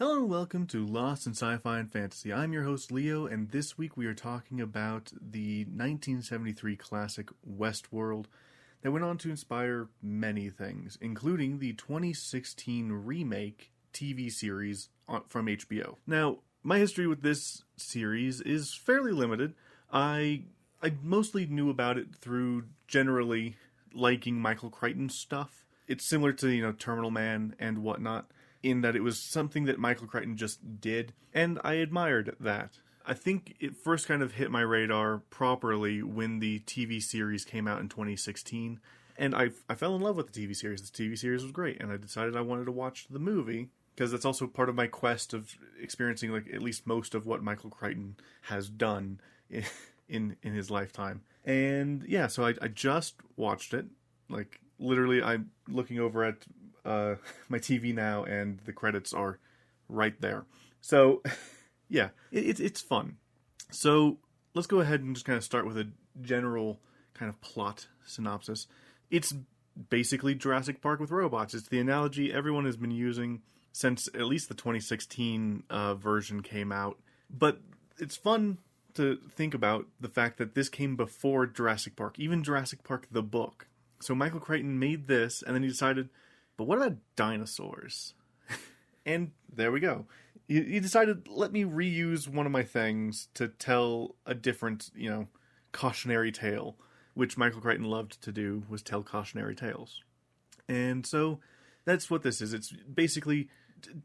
Hello and welcome to Lost in Sci-Fi and Fantasy. I'm your host Leo, and this week we are talking about the 1973 classic Westworld that went on to inspire many things, including the 2016 remake TV series from HBO. Now, my history with this series is fairly limited. I mostly knew about it through generally liking Michael Crichton's stuff. It's similar to, Terminal Man and whatnot, in that it was something that Michael Crichton just did, and I admired that. I think it first kind of hit my radar properly when the TV series came out in 2016, and I fell in love with the TV series. The TV series was great, and I decided I wanted to watch the movie, because that's also part of my quest of experiencing at least most of what Michael Crichton has done in his lifetime. And yeah, so I just watched it. Literally, I'm looking over at my TV now, and the credits are right there. So, yeah, it's fun. So, let's go ahead and just kind of start with a general kind of plot synopsis. It's basically Jurassic Park with robots. It's the analogy everyone has been using since at least the 2016 version came out. But it's fun to think about the fact that this came before Jurassic Park, even Jurassic Park the book. So Michael Crichton made this, and then he decided, but what about dinosaurs? And there we go. He decided, let me reuse one of my things to tell a different, cautionary tale, which Michael Crichton loved to do, was tell cautionary tales. And so that's what this is. It's basically,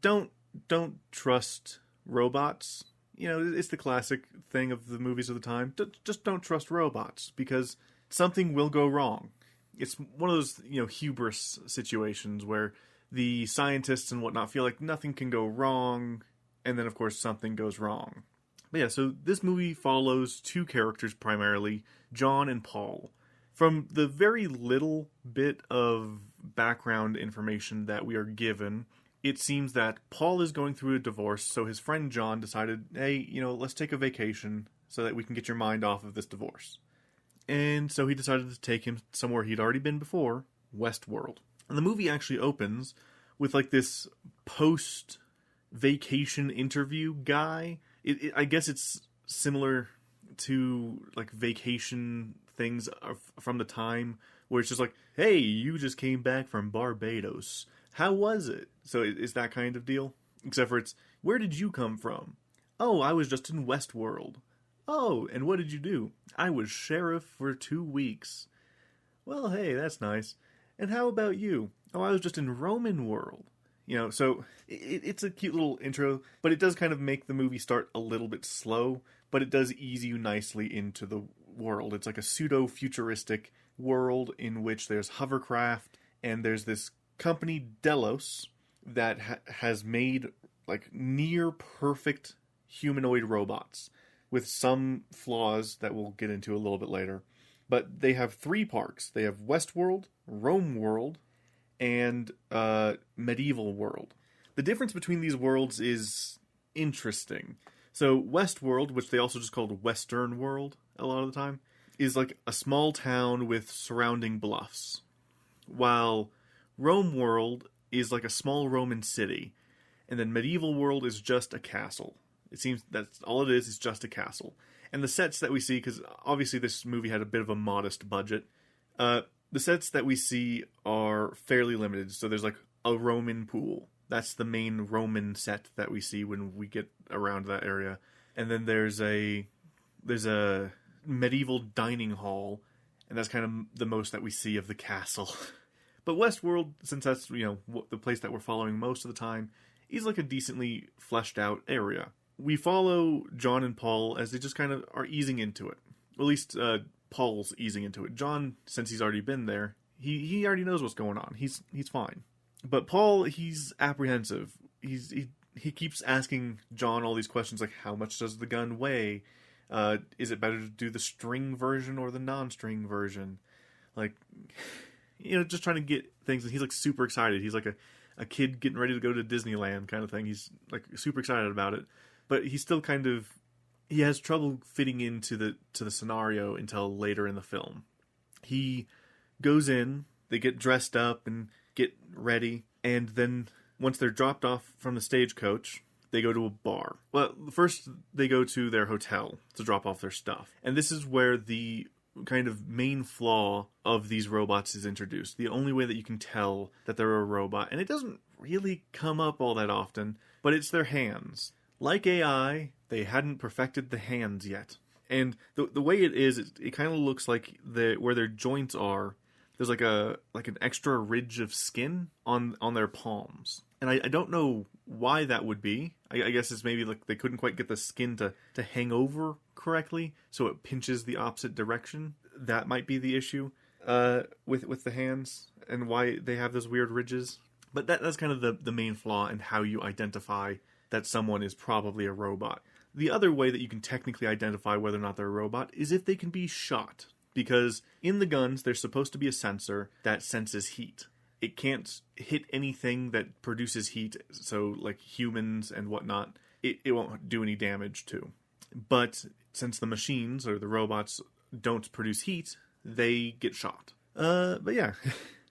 don't trust robots. It's the classic thing of the movies of the time. Just don't trust robots, because something will go wrong. It's one of those, hubris situations where the scientists and whatnot feel like nothing can go wrong, and then, of course, something goes wrong. But yeah, so this movie follows two characters primarily, John and Paul. From the very little bit of background information that we are given, it seems that Paul is going through a divorce, so his friend John decided, hey, let's take a vacation so that we can get your mind off of this divorce. And so he decided to take him somewhere he'd already been before, Westworld. And the movie actually opens with this post-vacation interview guy. I guess it's similar to vacation things from the time where it's just hey, you just came back from Barbados. How was it? So it's that kind of deal. Except for it's, where did you come from? Oh, I was just in Westworld. Oh, and what did you do? I was sheriff for 2 weeks. Well, hey, that's nice. And how about you? Oh, I was just in Roman World. So it's a cute little intro, but it does kind of make the movie start a little bit slow, but it does ease you nicely into the world. It's like a pseudo-futuristic world in which there's hovercraft, and there's this company, Delos, that has made near perfect humanoid robots, with some flaws that we'll get into a little bit later. But they have 3 parks. They have Westworld, Rome World, and Medieval World. The difference between these worlds is interesting. So Westworld, which they also just called Western World a lot of the time, is a small town with surrounding bluffs. While Rome World is a small Roman city. And then Medieval World is just a castle. It seems that's all it is just a castle. And the sets that we see, because obviously this movie had a bit of a modest budget, the sets that we see are fairly limited. So there's a Roman pool. That's the main Roman set that we see when we get around that area. And then there's a medieval dining hall, and that's kind of the most that we see of the castle. But Westworld, since that's the place that we're following most of the time, is a decently fleshed out area. We follow John and Paul as they just kind of are easing into it. At least Paul's easing into it. John, since he's already been there, he already knows what's going on. He's fine. But Paul, he's apprehensive. He keeps asking John all these questions how much does the gun weigh? Is it better to do the string version or the non-string version? Just trying to get things. And he's super excited. He's a kid getting ready to go to Disneyland kind of thing. He's super excited about it. But he's still he has trouble fitting into the scenario until later in the film. He goes in, they get dressed up and get ready, and then once they're dropped off from the stagecoach, they go to a bar. Well, first they go to their hotel to drop off their stuff. And this is where the kind of main flaw of these robots is introduced. The only way that you can tell that they're a robot, and it doesn't really come up all that often, but it's their hands. Like AI, they hadn't perfected the hands yet. And the way it is, it kind of looks like where their joints are, there's like an extra ridge of skin on their palms. And I don't know why that would be. I guess it's maybe like they couldn't quite get the skin to hang over correctly, so it pinches the opposite direction. That might be the issue with the hands and why they have those weird ridges. But that's kind of the main flaw in how you identify that someone is probably a robot. The other way that you can technically identify whether or not they're a robot is if they can be shot. Because in the guns, there's supposed to be a sensor that senses heat. It can't hit anything that produces heat, so like humans and whatnot, it won't do any damage to. But since the machines or the robots don't produce heat, they get shot. But yeah,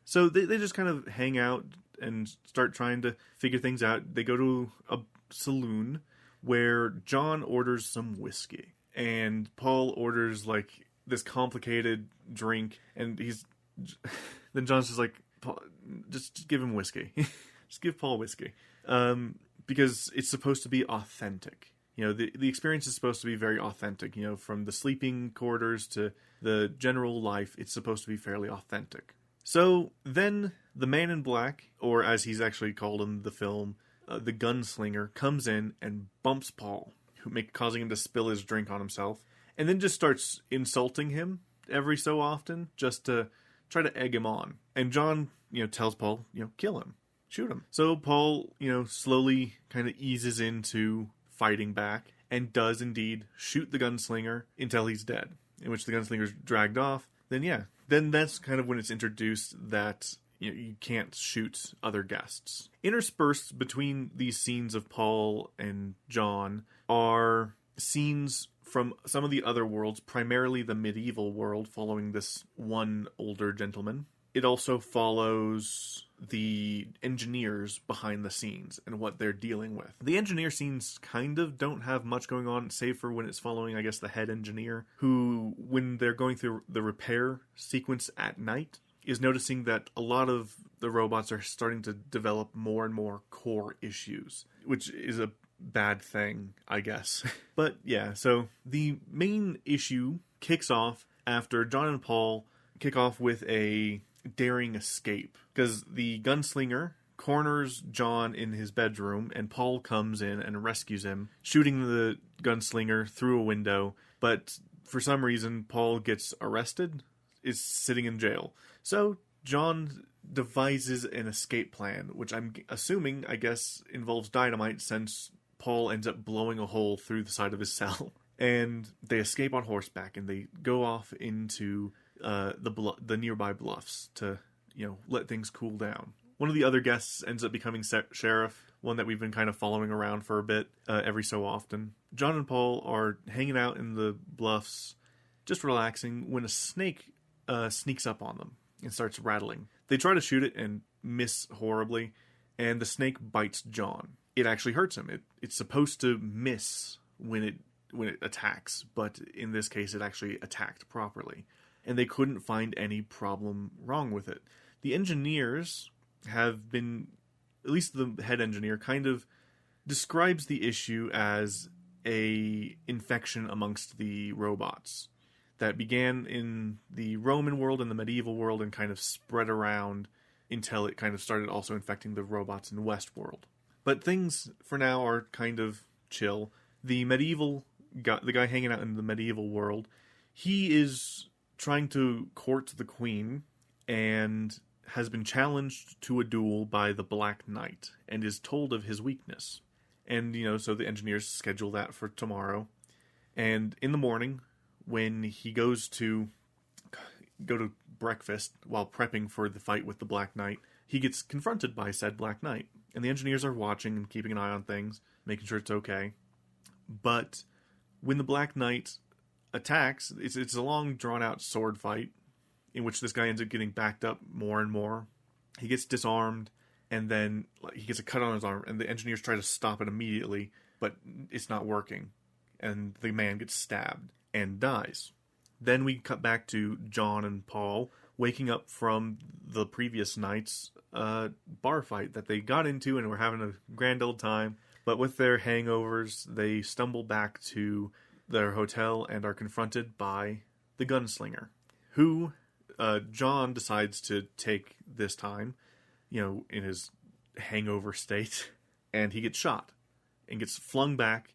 so they just kind of hang out and start trying to figure things out. They go to a saloon where John orders some whiskey, and Paul orders like this complicated drink, and then John's just like, just give him whiskey. Just give Paul whiskey. Because it's supposed to be authentic. You know, the experience is supposed to be very authentic. You know, from the sleeping quarters to the general life, it's supposed to be fairly authentic. So then the man in black, or as he's actually called in the film, the gunslinger, comes in and bumps Paul, causing him to spill his drink on himself, and then just starts insulting him every so often just to try to egg him on. And John, tells Paul, kill him, shoot him. So Paul, slowly kind of eases into fighting back and does indeed shoot the gunslinger until he's dead, in which the gunslinger's dragged off. Then that's kind of when it's introduced that you can't shoot other guests. Interspersed between these scenes of Paul and John are scenes from some of the other worlds, primarily the medieval world, following this one older gentleman. It also follows the engineers behind the scenes and what they're dealing with. The engineer scenes kind of don't have much going on, save for when it's following, I guess, the head engineer, who, when they're going through the repair sequence at night, is noticing that a lot of the robots are starting to develop more and more core issues, which is a bad thing, I guess. But yeah, so the main issue kicks off after John and Paul kick off with a daring escape, because the gunslinger corners John in his bedroom and Paul comes in and rescues him, shooting the gunslinger through a window. But for some reason Paul gets arrested, is sitting in jail. So John devises an escape plan, which I'm assuming, I guess, involves dynamite, since Paul ends up blowing a hole through the side of his cell. And they escape on horseback, and they go off into the nearby bluffs to, let things cool down. One of the other guests ends up becoming sheriff, one that we've been kind of following around for a bit, every so often. John and Paul are hanging out in the bluffs, just relaxing, when a snake sneaks up on them and starts rattling. They try to shoot it and miss horribly, and the snake bites John. It actually hurts him. It's supposed to miss when it attacks, but in this case it actually attacked properly. And they couldn't find any problem wrong with it. The engineers have been, at least the head engineer, kind of describes the issue as a infection amongst the robots that began in the Roman world and the medieval world and kind of spread around until it kind of started also infecting the robots in Westworld. But things for now are kind of chill. The guy hanging out in the medieval world, he is trying to court the queen and has been challenged to a duel by the Black Knight and is told of his weakness. And, so the engineers schedule that for tomorrow. And in the morning, when he goes to go to breakfast while prepping for the fight with the Black Knight, he gets confronted by said Black Knight. And the engineers are watching and keeping an eye on things, making sure it's okay. But when the Black Knight attacks, it's a long, drawn-out sword fight in which this guy ends up getting backed up more and more. He gets disarmed, and then he gets a cut on his arm, and the engineers try to stop it immediately, but it's not working, and the man gets stabbed and dies. Then we cut back to John and Paul waking up from the previous night's bar fight that they got into and were having a grand old time. But with their hangovers, they stumble back to their hotel and are confronted by the gunslinger, who John decides to take this time, in his hangover state, and he gets shot and gets flung back.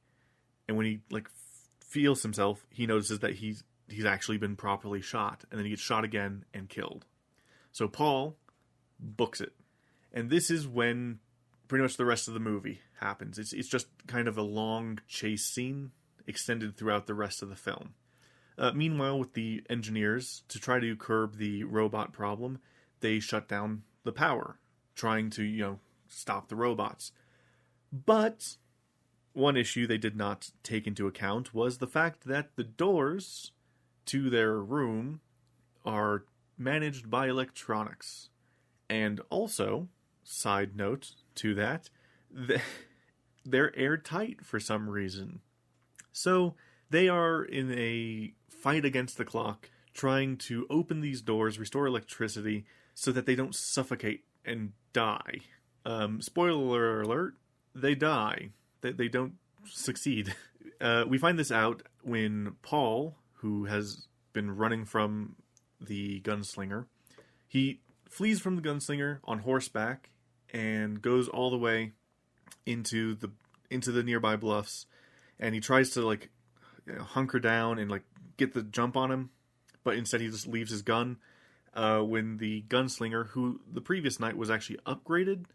And when he feels himself, he notices that he's actually been properly shot, and then he gets shot again and killed. So Paul books it. And this is when pretty much the rest of the movie happens. It's just kind of a long chase scene extended throughout the rest of the film. Meanwhile, with the engineers, to try to curb the robot problem, they shut down the power, trying to, stop the robots. But one issue they did not take into account was the fact that the doors to their room are managed by electronics. And also, side note to that, they're airtight for some reason. So they are in a fight against the clock, trying to open these doors, restore electricity, so that they don't suffocate and die. Spoiler alert, they die. They don't succeed. We find this out when Paul, who has been running from the gunslinger, he flees from the gunslinger on horseback and goes all the way into the nearby bluffs, and he tries to hunker down and get the jump on him, but instead he just leaves his gun. When the gunslinger, who the previous night was actually upgraded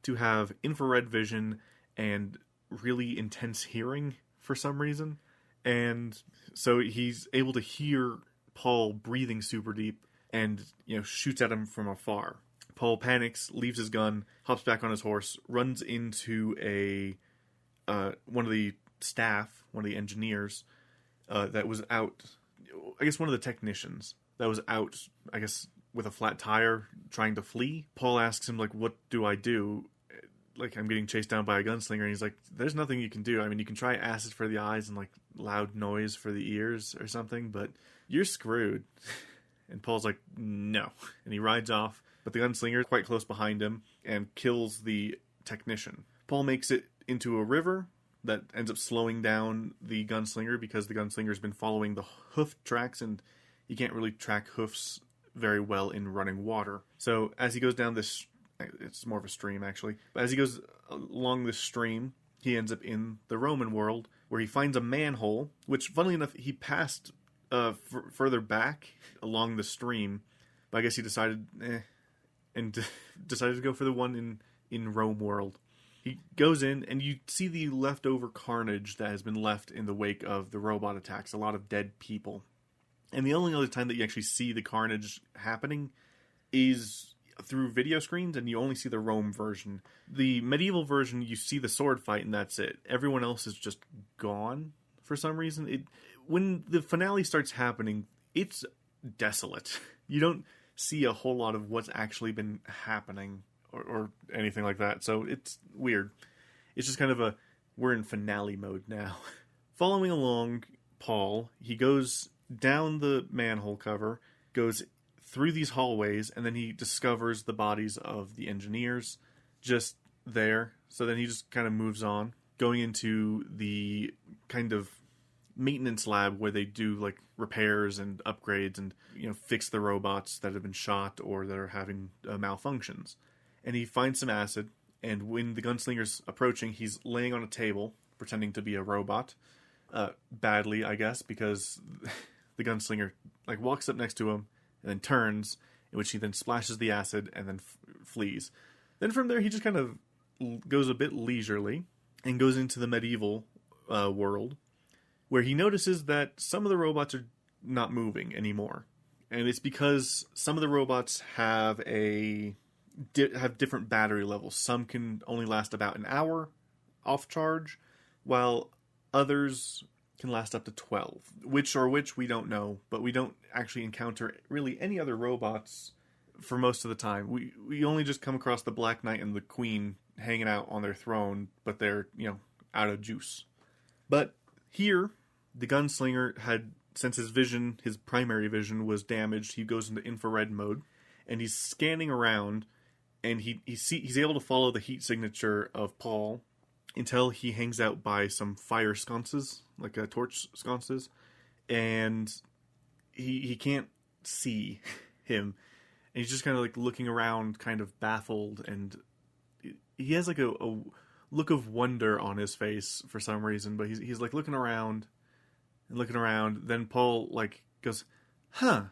to have infrared vision and really intense hearing for some reason, and so he's able to hear Paul breathing super deep and shoots at him from afar. Paul panics, leaves his gun, hops back on his horse, runs into one of the staff, one of the engineers that was out. I guess one of the technicians that was out, I guess, with a flat tire trying to flee. Paul asks him, what do I do? I'm getting chased down by a gunslinger. And he's like, there's nothing you can do. I mean, you can try acid for the eyes and loud noise for the ears or something, but you're screwed. And Paul's like, no. And he rides off, but the gunslinger is quite close behind him and kills the technician. Paul makes it into a river that ends up slowing down the gunslinger because the gunslinger's been following the hoof tracks, and you can't really track hoofs very well in running water. So as he goes down this, it's more of a stream actually, but as he goes along this stream, he ends up in the Roman world, where he finds a manhole, which funnily enough he passed further back along the stream, but I guess he decided and decided to go for the one in Rome world. He goes in, and you see the leftover carnage that has been left in the wake of the robot attacks. A lot of dead people. And the only other time that you actually see the carnage happening is through video screens, and you only see the Rome version. The medieval version, you see the sword fight, and that's it. Everyone else is just gone for some reason. When the finale starts happening, it's desolate. You don't see a whole lot of what's actually been happening or anything like that. So it's weird. It's just kind of we're in finale mode now. Following along Paul, he goes down the manhole cover, goes through these hallways, and then he discovers the bodies of the engineers just there. So then he just kind of moves on, going into the kind of maintenance lab where they do repairs and upgrades and fix the robots that have been shot or that are having malfunctions. And he finds some acid, and when the gunslinger's approaching, he's laying on a table pretending to be a robot, badly I guess, because the gunslinger walks up next to him and then turns, in which he then splashes the acid and then flees. Then from there he just kind of goes a bit leisurely and goes into the medieval world, where he notices that some of the robots are not moving anymore. And it's because some of the robots have different battery levels. Some can only last about an hour off charge, while others can last up to 12. Which we don't know, but we don't actually encounter really any other robots for most of the time. We only just come across the Black Knight and the Queen hanging out on their throne, but they're, out of juice. But here, the gunslinger had, since his primary vision was damaged, he goes into infrared mode, and he's scanning around, and he's able to follow the heat signature of Paul until he hangs out by some fire sconces, like torch sconces, and he can't see him, and he's just kind of like looking around, kind of baffled, and he has like a look of wonder on his face for some reason, but he's like looking around and looking around. Then Paul like goes, "Huh,"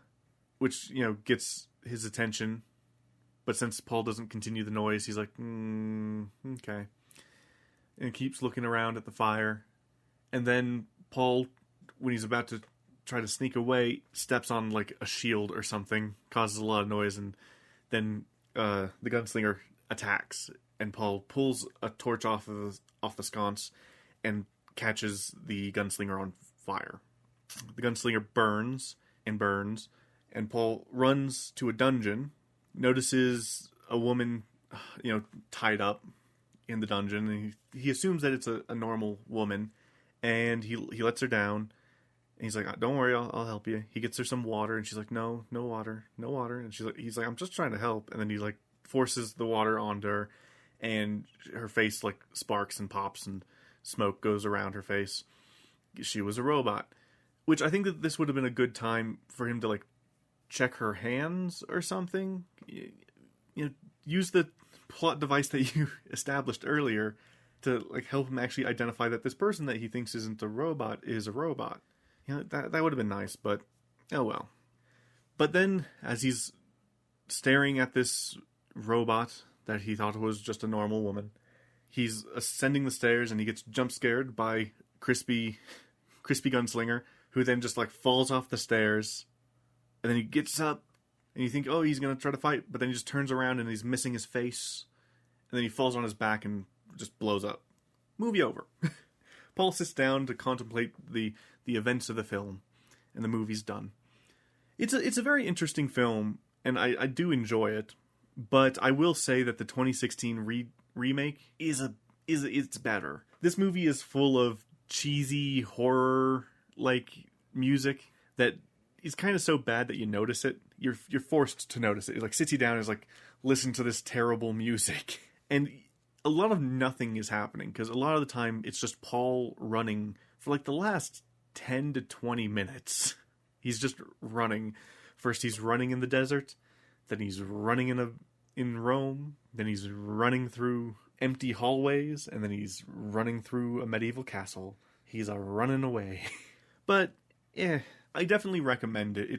which gets his attention. But since Paul doesn't continue the noise, he's like, okay, and keeps looking around at the fire. And then Paul, when he's about to try to sneak away, steps on like a shield or something, causes a lot of noise, and then the gunslinger attacks. And Paul pulls a torch off the sconce and catches the gunslinger on fire. The gunslinger burns, and Paul runs to a dungeon, notices a woman, tied up in the dungeon, and he assumes that it's a normal woman, and he lets her down, and he's like, "Don't worry, I'll help you." He gets her some water, and she's like, "No water," and he's like, "I'm just trying to help," and then he like forces the water onto her, and her face like sparks and pops, and smoke goes around her face. She was a robot, which I think that this would have been a good time for him to like check her hands or something. Use the plot device that you established earlier to like help him actually identify that this person that he thinks isn't a robot is a robot. That would have been nice, but oh well. But then, as he's staring at this robot that he thought was just a normal woman, he's ascending the stairs, and he gets jump scared by Crispy Gunslinger, who then just like falls off the stairs, and then he gets up, and you think, oh, he's gonna try to fight, but then he just turns around and he's missing his face, and then he falls on his back and just blows up. Movie over. Paul sits down to contemplate the events of the film, and the movie's done. It's a very interesting film, and I do enjoy it, but I will say that the 2016 remake it's better. This movie is full of cheesy horror like music that is kind of so bad that you notice it. You're forced to notice it. It like sits you down and is like, listen to this terrible music, and a lot of nothing is happening, because a lot of the time it's just Paul running for like the last 10 to 20 minutes. He's just running. First he's running in the desert, then he's running in Rome, then he's running through empty hallways, and then he's running through a medieval castle. He's a running away. But I definitely recommend it.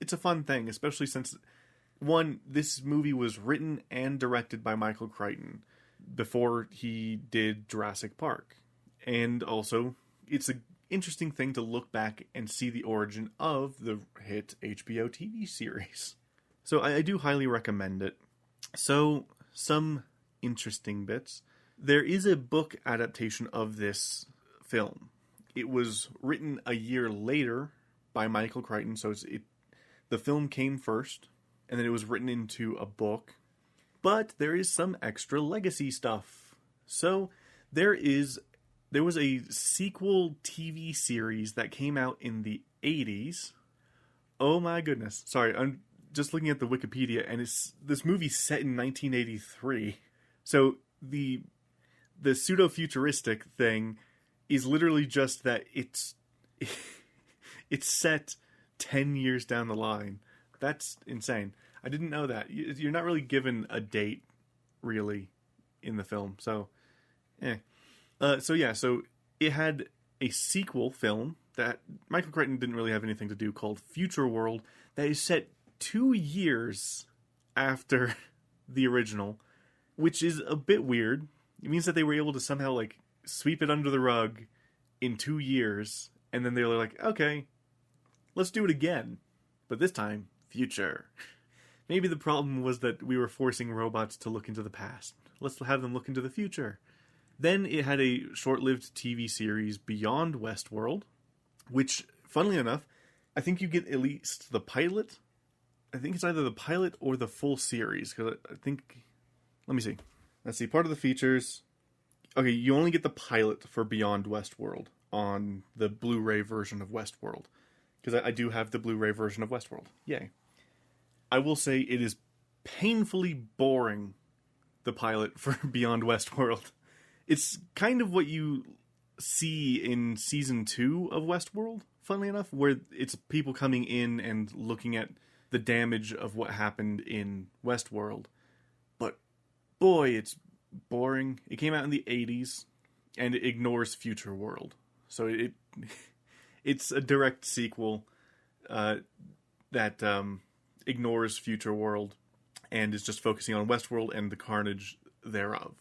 It's a fun thing, especially since, one, this movie was written and directed by Michael Crichton before he did Jurassic Park. And also, it's an interesting thing to look back and see the origin of the hit HBO TV series. So I do highly recommend it. So, some interesting bits. There is a book adaptation of this film. It was written a year later by Michael Crichton, so the film came first, and then it was written into a book. But there is some extra legacy stuff. So there was a sequel TV series that came out in the 80s. Oh my goodness. Sorry, I'm just looking at the Wikipedia, and this movie's set in 1983. So the pseudo-futuristic thing is literally just that it's set 10 years down the line. That's insane. I didn't know that. You're not really given a date, really, in the film. So, So it had a sequel film that Michael Crichton didn't really have anything to do, called Future World, that is set 2 years after the original, which is a bit weird. It means that they were able to somehow, like, sweep it under the rug in 2 years, and then they were like, okay, let's do it again. But this time, future. Maybe the problem was that we were forcing robots to look into the past. Let's have them look into the future. Then it had a short-lived TV series, Beyond Westworld, which, funnily enough, I think you get at least the pilot I think it's either the pilot or the full series, because I think, let me see. Let's see, part of the features. Okay, you only get the pilot for Beyond Westworld on the Blu-ray version of Westworld, because I do have the Blu-ray version of Westworld. Yay. I will say it is painfully boring, the pilot for Beyond Westworld. It's kind of what you see in season 2 of Westworld, funnily enough, where it's people coming in and looking at the damage of what happened in Westworld. But boy, it's boring. It came out in the 80s, and it ignores Future World. So it's a direct sequel that ignores Future World and is just focusing on Westworld and the carnage thereof.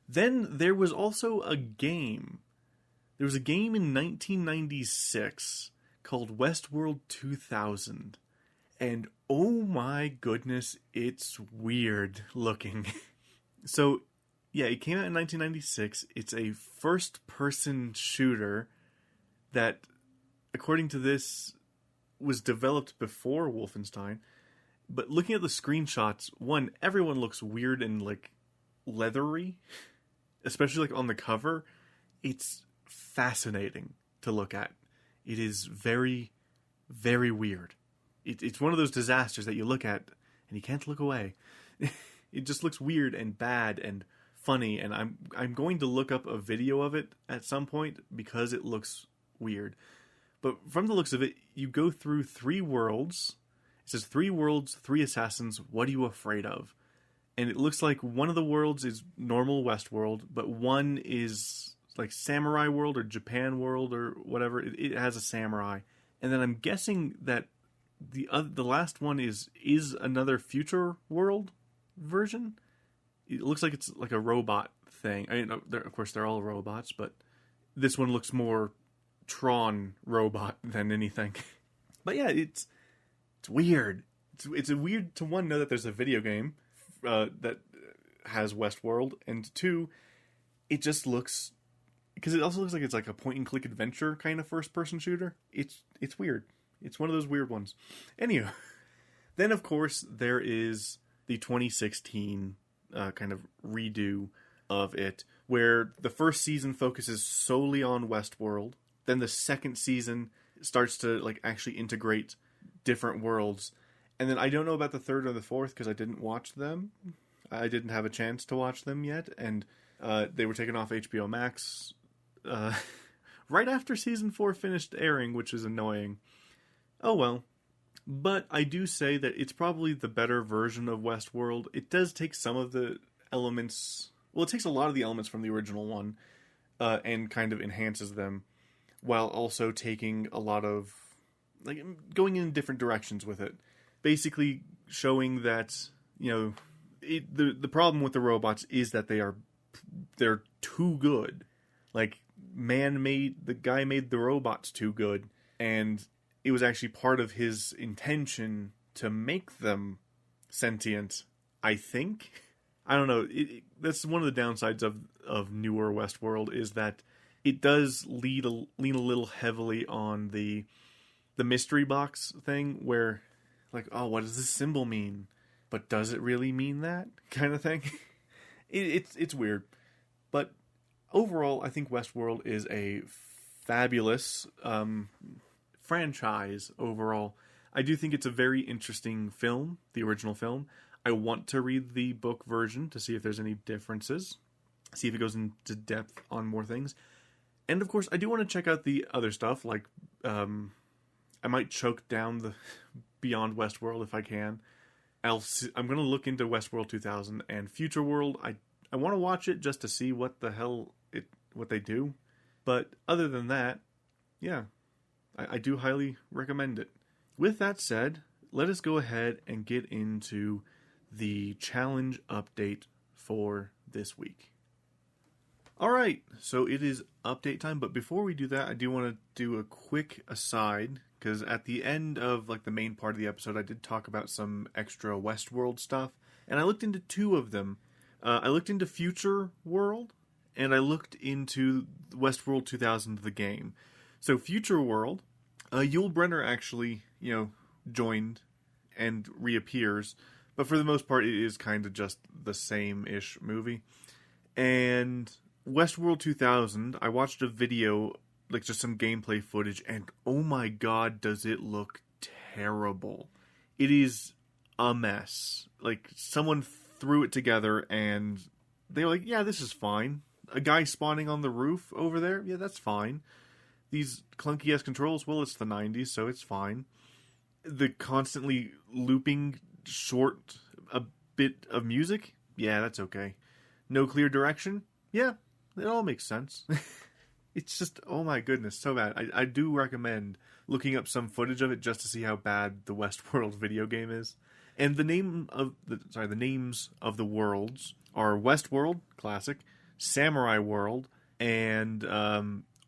Then there was also a game. There was a game in 1996 called Westworld 2000. And oh my goodness, it's weird looking. So, yeah, it came out in 1996. It's a first-person shooter that, according to this, was developed before Wolfenstein. But looking at the screenshots, one, everyone looks weird and, like, leathery. Especially, like, on the cover. It's fascinating to look at. It is very, very weird. It's one of those disasters that you look at and you can't look away. It just looks weird and bad and funny, and I'm going to look up a video of it at some point because it looks weird. But from the looks of it, you go through 3 worlds. It says 3 worlds, 3 assassins, what are you afraid of? And it looks like one of the worlds is normal Westworld, but one is like Samurai World or Japan World or whatever. It has a samurai. And then I'm guessing that the last one is another Future World version. It looks like it's like a robot thing. I mean, of course, they're all robots, but this one looks more Tron robot than anything. But yeah, it's weird. It's weird to, one, know that there's a video game that has Westworld, and 2, it just looks, because it also looks like it's like a point-and-click adventure kind of first-person shooter. It's weird. It's one of those weird ones. Anyway, then of course there is the 2016 kind of redo of it, where the first season focuses solely on Westworld. Then the second season starts to like actually integrate different worlds. And then I don't know about the third or the fourth because I didn't watch them. I didn't have a chance to watch them yet, and they were taken off HBO Max right after season 4 finished airing, which is annoying. Oh well. But I do say that it's probably the better version of Westworld. It does take some of the elements... Well, it takes a lot of the elements from the original one and kind of enhances them, while also taking a lot of... like going in different directions with it. Basically showing that, you know, the problem with the robots is that they're too good. Like, the guy made the robots too good, and it was actually part of his intention to make them sentient, I think. I don't know. That's one of the downsides of newer Westworld, is that it does lean a little heavily on the mystery box thing, where, like, oh, what does this symbol mean? But does it really mean that? Kind of thing. It's weird. But overall, I think Westworld is a fabulous franchise overall. I do think it's a very interesting film, the original film. I want to read the book version to see if there's any differences, see if it goes into depth on more things. And of course, I do want to check out the other stuff, like I might choke down the Beyond Westworld if I can. I'm going to look into Westworld 2000 and Future World. I want to watch it just to see what they do. But other than that, yeah, I do highly recommend it. With that said, let us go ahead and get into the challenge update for this week. Alright, so it is update time, but before we do that, I do want to do a quick aside, because at the end of like the main part of the episode, I did talk about some extra Westworld stuff, and I looked into 2 of them. I looked into Future World, and I looked into Westworld 2000, the game. So Future World, Yul Brynner actually, joined and reappears. But for the most part, it is kind of just the same-ish movie. And Westworld 2000, I watched a video, like just some gameplay footage, and oh my god, does it look terrible. It is a mess. Like, someone threw it together and they were like, yeah, this is fine. A guy spawning on the roof over there, yeah, that's fine. These clunky-ass controls, well, it's the 90s, so it's fine. The constantly looping short a bit of music, yeah, that's okay. No clear direction, yeah, it all makes sense. It's just, oh my goodness, so bad. I do recommend looking up some footage of it just to see how bad the Westworld video game is. And the names of the worlds are Westworld, classic, Samurai World, and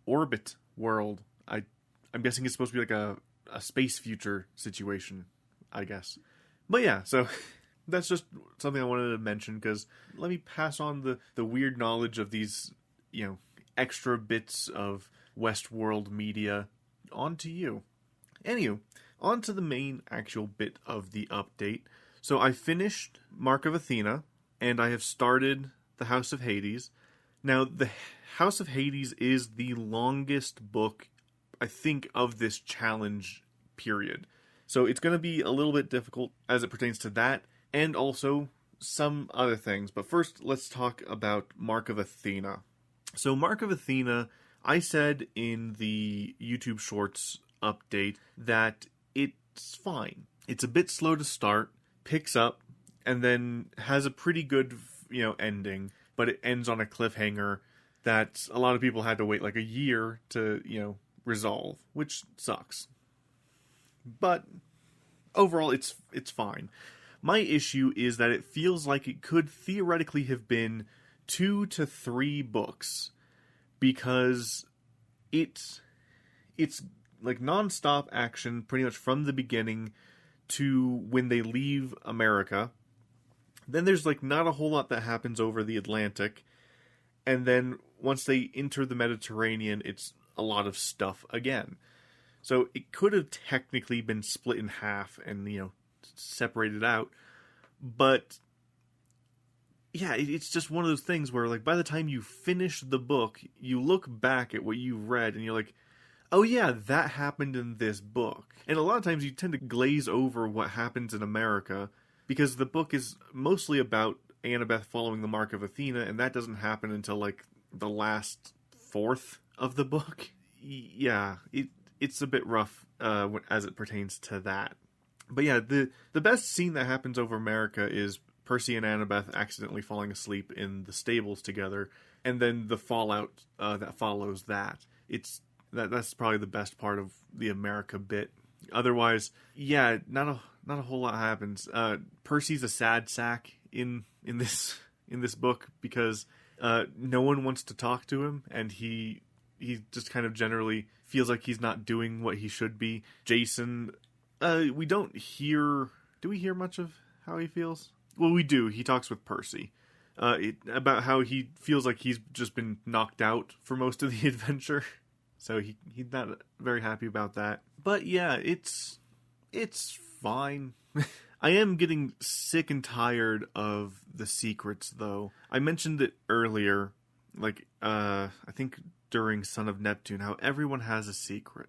Orbit World. I'm guessing it's supposed to be like a space future situation, I guess. But yeah, so that's just something I wanted to mention, because let me pass on the weird knowledge of these, extra bits of Westworld media onto you. Anywho, on to the main actual bit of the update. So I finished Mark of Athena, and I have started the House of Hades. Now, the House of Hades is the longest book, I think, of this challenge period. So it's going to be a little bit difficult as it pertains to that, and also some other things. But first, let's talk about Mark of Athena. So Mark of Athena, I said in the YouTube Shorts update that it's fine. It's a bit slow to start, picks up, and then has a pretty good, ending. But it ends on a cliffhanger that a lot of people had to wait like a year to, resolve, which sucks. But overall, it's fine. My issue is that it feels like it could theoretically have been 2 to 3 books, because it's like non-stop action pretty much from the beginning to when they leave America. Then there's like not a whole lot that happens over the Atlantic, and then once they enter the Mediterranean, it's a lot of stuff again. So it could have technically been split in half and, separated out, but yeah, it's just one of those things where, like, by the time you finish the book, you look back at what you read and you're like, oh yeah, that happened in this book. And a lot of times you tend to glaze over what happens in America, because the book is mostly about Annabeth following the Mark of Athena, and that doesn't happen until, like, the last fourth of the book. Yeah, it's a bit rough as it pertains to that. But yeah, the best scene that happens over America is Percy and Annabeth accidentally falling asleep in the stables together, and then the fallout that follows that. That's probably the best part of the America bit. Otherwise, yeah, not a whole lot happens. Percy's a sad sack in this book, because no one wants to talk to him, and he just kind of generally feels like he's not doing what he should be. Jason, we don't hear... Do we hear much of how he feels? Well, we do. He talks with Percy about how he feels like he's just been knocked out for most of the adventure. So he's not very happy about that. But yeah, it's fine. I am getting sick and tired of the secrets, though. I mentioned it earlier, like, I think during Son of Neptune, how everyone has a secret.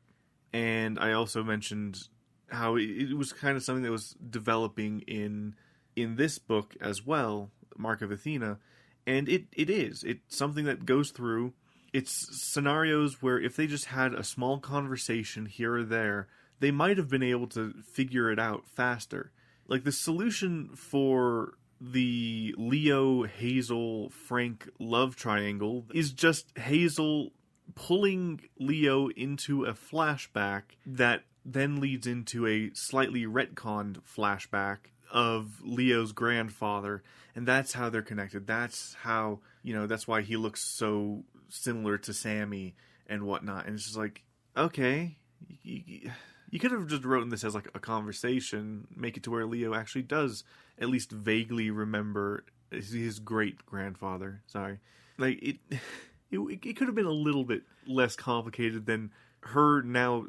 And I also mentioned how it was kind of something that was developing in this book as well, Mark of Athena. And it is. It's something that goes through. It's scenarios where if they just had a small conversation here or there, they might have been able to figure it out faster. Like, the solution for the Leo, Hazel, Frank love triangle is just Hazel pulling Leo into a flashback that then leads into a slightly retconned flashback of Leo's grandfather, and that's how they're connected. That's how, that's why he looks so similar to Sammy and whatnot. And it's just like, okay, you could have just written this as like a conversation, make it to where Leo actually does at least vaguely remember his great grandfather. Sorry, like it could have been a little bit less complicated than her now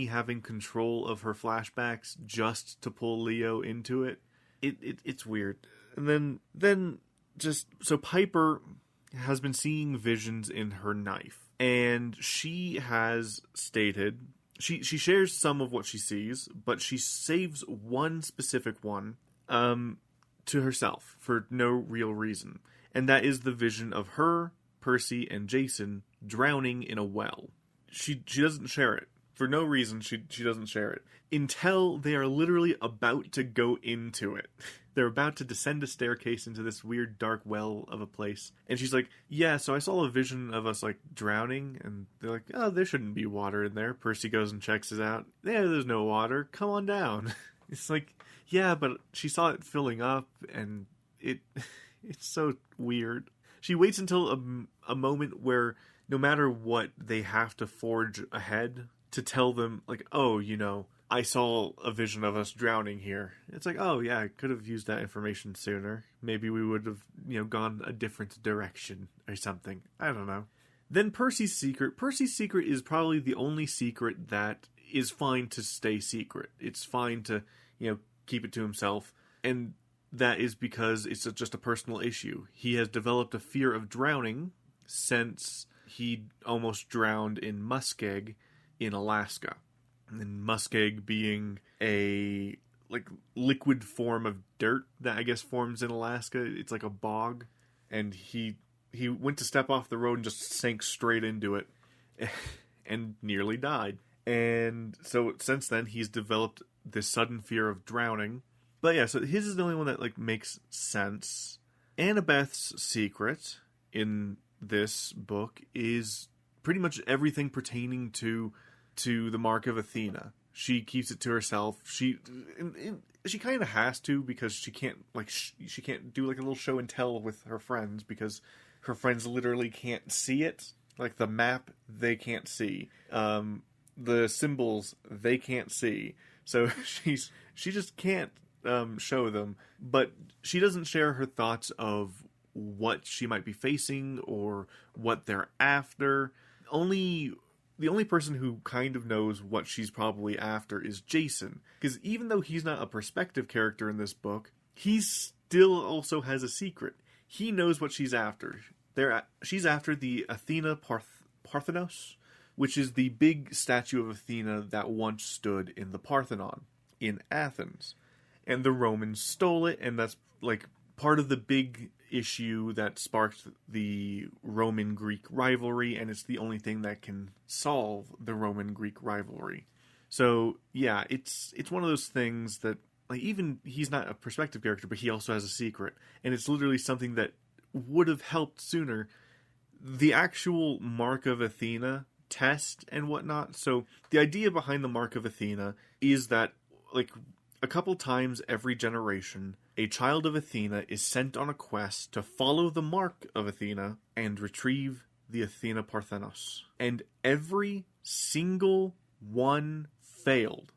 having control of her flashbacks just to pull Leo into it. It's weird. And then just so Piper has been seeing visions in her knife, and she has stated she shares some of what she sees, but she saves one specific one to herself for no real reason, and that is the vision of her, Percy, and Jason drowning in a well. She doesn't share it. For no reason, she doesn't share it. Until they are literally about to go into it. They're about to descend a staircase into this weird dark well of a place. And she's like, yeah, so I saw a vision of us, like, drowning. And they're like, oh, there shouldn't be water in there. Percy goes and checks it out. Yeah, there's no water. Come on down. It's like, yeah, but she saw it filling up, and it's so weird. She waits until a moment where no matter what, they have to forge ahead to tell them, like, oh, I saw a vision of us drowning here. It's like, oh, yeah, I could have used that information sooner. Maybe we would have, gone a different direction or something. I don't know. Then Percy's secret. Percy's secret is probably the only secret that is fine to stay secret. It's fine to, keep it to himself. And that is because it's just a personal issue. He has developed a fear of drowning since he almost drowned in muskeg in Alaska. And muskeg being a liquid form of dirt that I guess forms in Alaska. It's like a bog, and he went to step off the road and just sank straight into it and nearly died. And so since then he's developed this sudden fear of drowning. But yeah, so his is the only one that makes sense. Annabeth's secret in this book is pretty much everything pertaining to the Mark of Athena. She keeps it to herself. She kind of has to, because she can't she can't do a little show and tell with her friends, because her friends literally can't see it. Like the map, they can't see. The symbols, they can't see. So she just can't show them. But she doesn't share her thoughts of what she might be facing or what they're after. The only person who kind of knows what she's probably after is Jason. Because even though he's not a perspective character in this book, he still also has a secret. He knows what she's after. She's after the Athena Parthenos, which is the big statue of Athena that once stood in the Parthenon in Athens. And the Romans stole it, and that's part of the big issue that sparked the Roman-Greek rivalry, and it's the only thing that can solve the Roman-Greek rivalry. So, yeah, it's one of those things that, even he's not a perspective character, but he also has a secret, and it's literally something that would have helped sooner. The actual Mark of Athena test and whatnot, so the idea behind the Mark of Athena is that, a couple times every generation, a child of Athena is sent on a quest to follow the Mark of Athena and retrieve the Athena Parthenos. And every single one failed.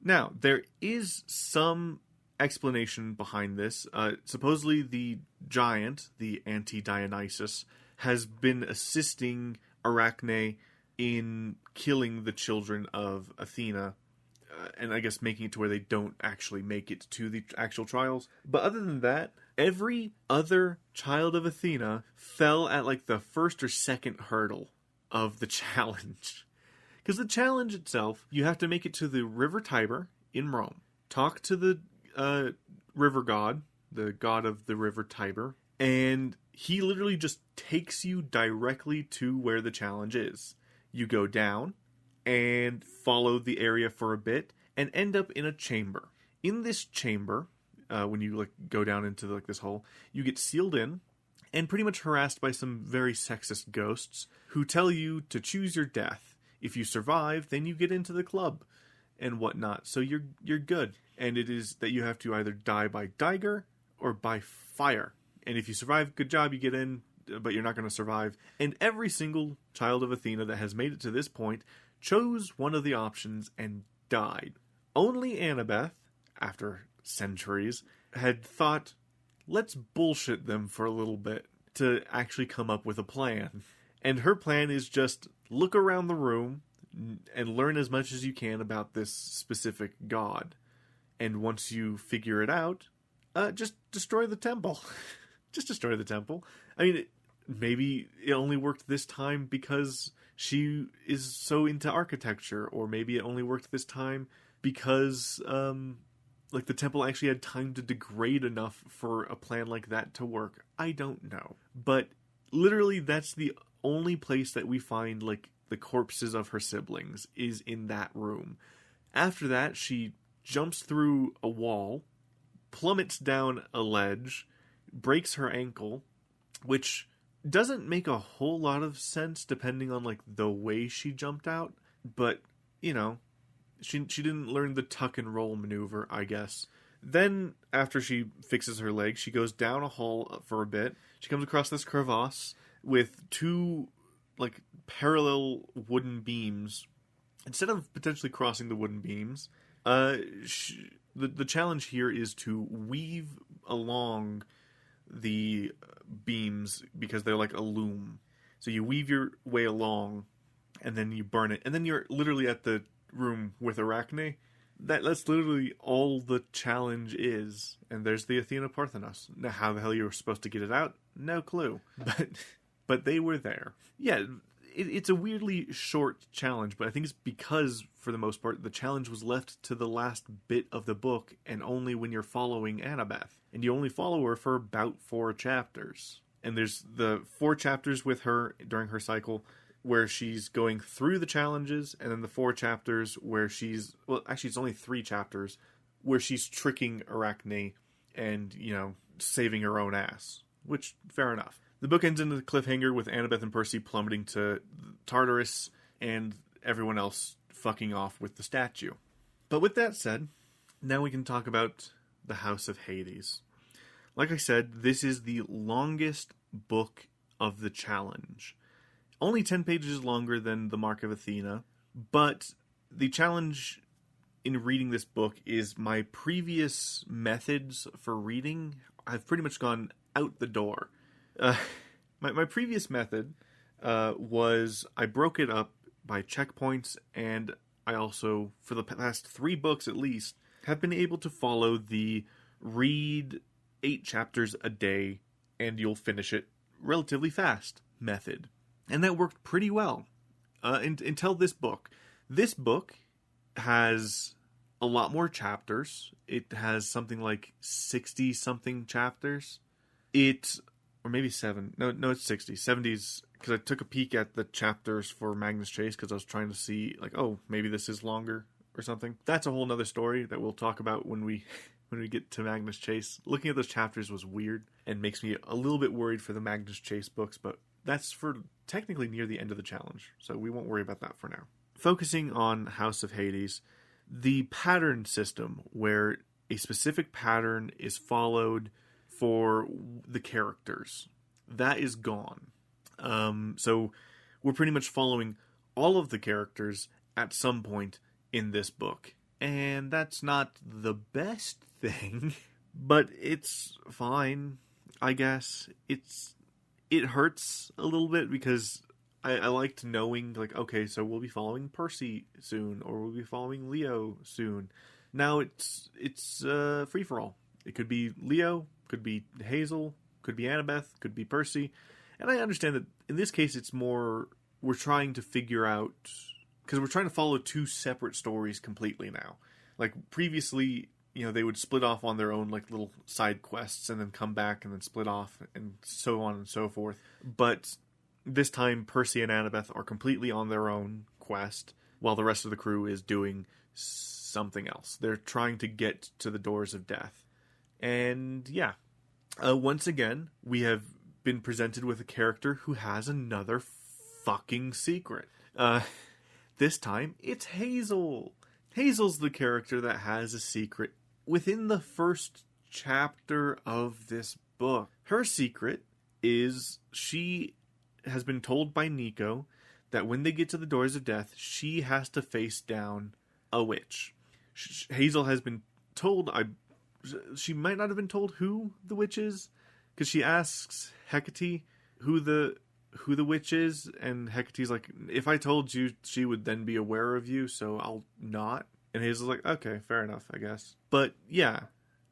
Now, there is some explanation behind this. Supposedly the giant, the anti-Dionysus, has been assisting Arachne in killing the children of Athena, and I guess making it to where they don't actually make it to the actual trials. But other than that, every other child of Athena fell at the first or second hurdle of the challenge. Because the challenge itself, you have to make it to the River Tiber in Rome, talk to the river god, the god of the River Tiber, and he literally just takes you directly to where the challenge is. You go down and follow the area for a bit, and end up in a chamber. In this chamber, when you go down into this hole, you get sealed in, and pretty much harassed by some very sexist ghosts, who tell you to choose your death. If you survive, then you get into the club, and whatnot. So you're good. And it is that you have to either die by dagger, or by fire. And if you survive, good job, you get in, but you're not going to survive. And every single child of Athena that has made it to this point chose one of the options and died. Only Annabeth, after centuries, had thought, let's bullshit them for a little bit to actually come up with a plan. And her plan is just look around the room, and learn as much as you can about this specific god. And once you figure it out, just destroy the temple. Just destroy the temple. I mean, maybe it only worked this time because she is so into architecture, or maybe it only worked this time because the temple actually had time to degrade enough for a plan like that to work. I don't know. But literally that's the only place that we find like the corpses of her siblings, is in that room. After that, she jumps through a wall, plummets down a ledge, breaks her ankle, which doesn't make a whole lot of sense depending on like the way she jumped out, but you know, she didn't learn the tuck and roll maneuver, I guess. Then after she fixes her leg, she goes down a hall for a bit. She comes across this crevasse with two like parallel wooden beams. Instead of potentially crossing the wooden beams, the challenge here is to weave along the beams because they're like a loom. So you weave your way along, and then you burn it, and then you're literally at the room with Arachne. That's literally all the challenge is. And there's the Athena Parthenos. Now, how the hell you were supposed to get it out? No clue. But they were there. Yeah, it's a weirdly short challenge, but I think it's because, for the most part, the challenge was left to the last bit of the book, and only when you're following Annabeth. And you only follow her for about 4 chapters. And there's the 4 chapters with her during her cycle where she's going through the challenges, and then the 4 chapters where she's... Well, actually, it's only 3 chapters where she's tricking Arachne and, you know, saving her own ass. Which, fair enough. The book ends in a cliffhanger with Annabeth and Percy plummeting to Tartarus and everyone else fucking off with the statue. But with that said, now we can talk about the House of Hades. Like I said, this is the longest book of the challenge. Only 10 pages longer than the Mark of Athena, but the challenge in reading this book is my previous methods for reading have pretty much gone out the door. My previous method was I broke it up by checkpoints, and I also, for the past 3 books at least, have been able to follow the read 8 chapters a day and you'll finish it relatively fast method. And that worked pretty well until this book. This book has a lot more chapters. It has something like 60-something chapters. Or maybe 7. No, it's 60. 70s, because I took a peek at the chapters for Magnus Chase because I was trying to see, like, oh, maybe this is longer or something. That's a whole nother story that we'll talk about when we get to Magnus Chase. Looking at those chapters was weird and makes me a little bit worried for the Magnus Chase books, but that's for technically near the end of the challenge, so we won't worry about that for now. Focusing on House of Hades, the pattern system, where a specific pattern is followed for the characters, that is gone. So we're pretty much following all of the characters at some point in this book. And that's not the best thing, but it's fine, I guess. It hurts a little bit because I liked knowing, like, okay, so we'll be following Percy soon, or we'll be following Leo soon. Now it's free-for-all. It could be Leo, could be Hazel, could be Annabeth, could be Percy. And I understand that in this case it's more, we're trying to figure out, because we're trying to follow 2 separate stories completely now. Like previously, you know, they would split off on their own like little side quests and then come back and then split off and so on and so forth. But this time Percy and Annabeth are completely on their own quest while the rest of the crew is doing something else. They're trying to get to the doors of death. And yeah, once again, we have been presented with a character who has another fucking secret. This time, it's Hazel. Hazel's the character that has a secret within the first chapter of this book. Her secret is she has been told by Nico that when they get to the doors of death, she has to face down a witch. Hazel has been told, she might not have been told who the witch is, because she asks Hecate who who the witch is, and Hecate's like, if I told you, she would then be aware of you, so I'll not. And Hazel's like, okay, fair enough, I guess. But yeah,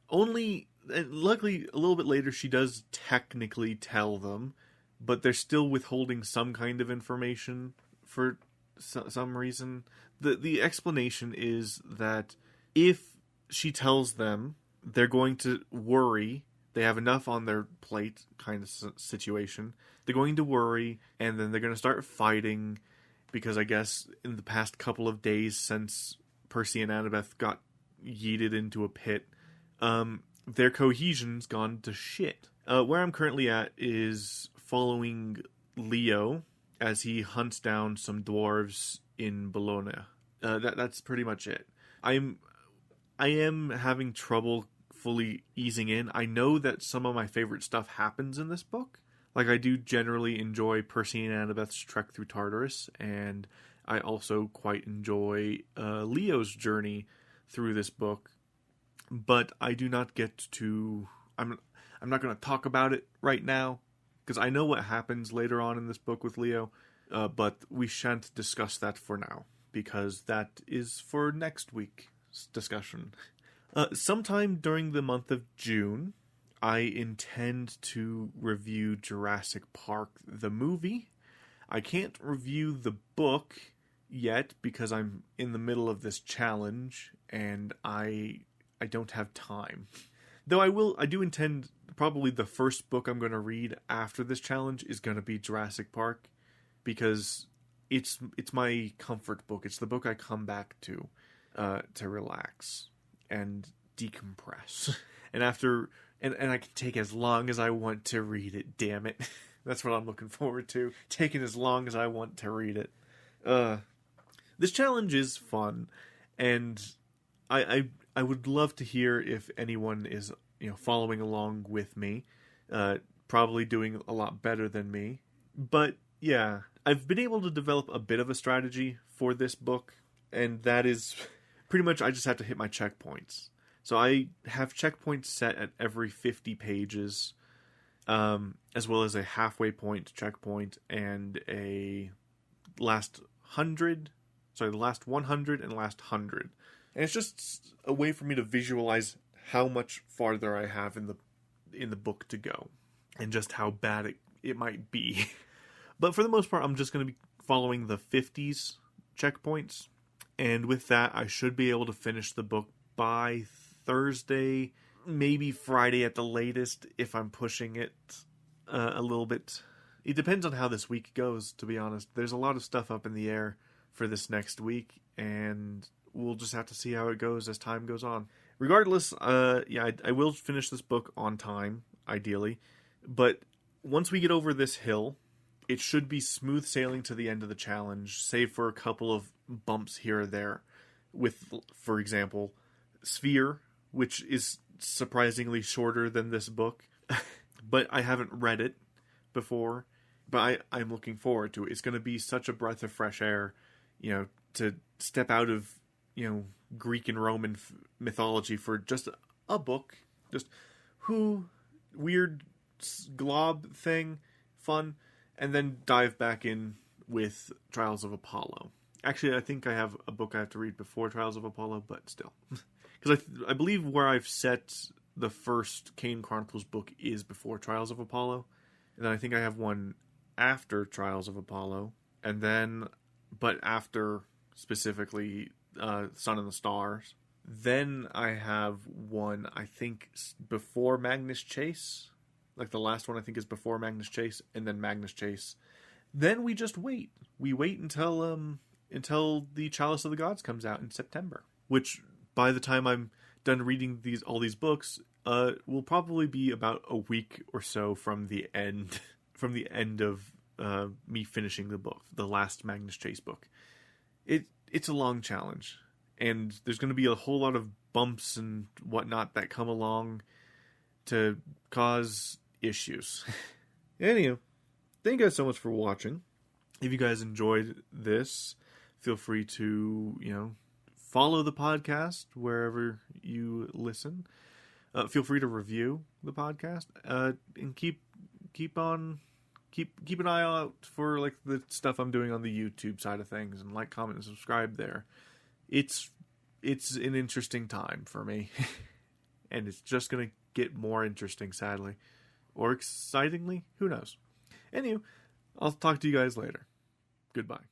and luckily, a little bit later, she does technically tell them, but they're still withholding some kind of information for some reason. The explanation is that if she tells them, they're going to worry. They have enough on their plate kind of situation. They're going to worry, and then they're going to start fighting, because I guess in the past couple of days since Percy and Annabeth got yeeted into a pit, their cohesion's gone to shit. Where I'm currently at is following Leo as he hunts down some dwarves in Bologna. That's pretty much it. I am having trouble fully easing in. I know that some of my favorite stuff happens in this book. Like, I do generally enjoy Percy and Annabeth's trek through Tartarus, and I also quite enjoy Leo's journey through this book. But I do not get to... I'm not going to talk about it right now, because I know what happens later on in this book with Leo, but we shan't discuss that for now, because that is for next week's discussion. Sometime during the month of June, I intend to review Jurassic Park, the movie. I can't review the book yet because I'm in the middle of this challenge, and I don't have time. Though I do intend, probably the first book I'm going to read after this challenge is going to be Jurassic Park, because it's my comfort book. It's the book I come back to relax and decompress. And I can take as long as I want to read it, damn it. That's what I'm looking forward to. Taking as long as I want to read it. This challenge is fun, and I would love to hear if anyone is, following along with me. Probably doing a lot better than me. But yeah, I've been able to develop a bit of a strategy for this book, and that is pretty much I just have to hit my checkpoints. So I have checkpoints set at every 50 pages, as well as a halfway point checkpoint and the last 100 and last 100. And it's just a way for me to visualize how much farther I have in the book to go, and just how bad it might be. But for the most part, I'm just going to be following the 50s checkpoints, and with that, I should be able to finish the book by Thursday, maybe Friday at the latest, if I'm pushing it a little bit. It depends on how this week goes, to be honest. There's a lot of stuff up in the air for this next week, and we'll just have to see how it goes as time goes on. Regardless, I will finish this book on time, ideally, but once we get over this hill, it should be smooth sailing to the end of the challenge, save for a couple of bumps here or there, with, for example, Sphere, which is surprisingly shorter than this book, but I haven't read it before, but I'm looking forward to it. It's going to be such a breath of fresh air, to step out of, Greek and Roman mythology for just a book, just weird glob thing, fun, and then dive back in with Trials of Apollo. Actually, I think I have a book I have to read before Trials of Apollo, but still. Because I believe where I've set the first Kane Chronicles book is before Trials of Apollo. And then I think I have one after Trials of Apollo. And then, but after specifically Sun and the Stars. Then I have one, I think, before Magnus Chase. Like the last one I think is before Magnus Chase, and then Magnus Chase. Then we just wait. We wait until the Chalice of the Gods comes out in September. Which, by the time I'm done reading all these books, will probably be about a week or so from the end of me finishing the book, the last Magnus Chase book. It's a long challenge, and there's going to be a whole lot of bumps and whatnot that come along to cause issues. Anyway, thank you guys so much for watching. If you guys enjoyed this, feel free to, follow the podcast wherever you listen. Feel free to review the podcast, and keep keep an eye out for like the stuff I'm doing on the YouTube side of things, and like, comment, and subscribe there. It's an interesting time for me, and it's just gonna get more interesting, sadly, or excitingly, who knows. Anyway, I'll talk to you guys later. Goodbye.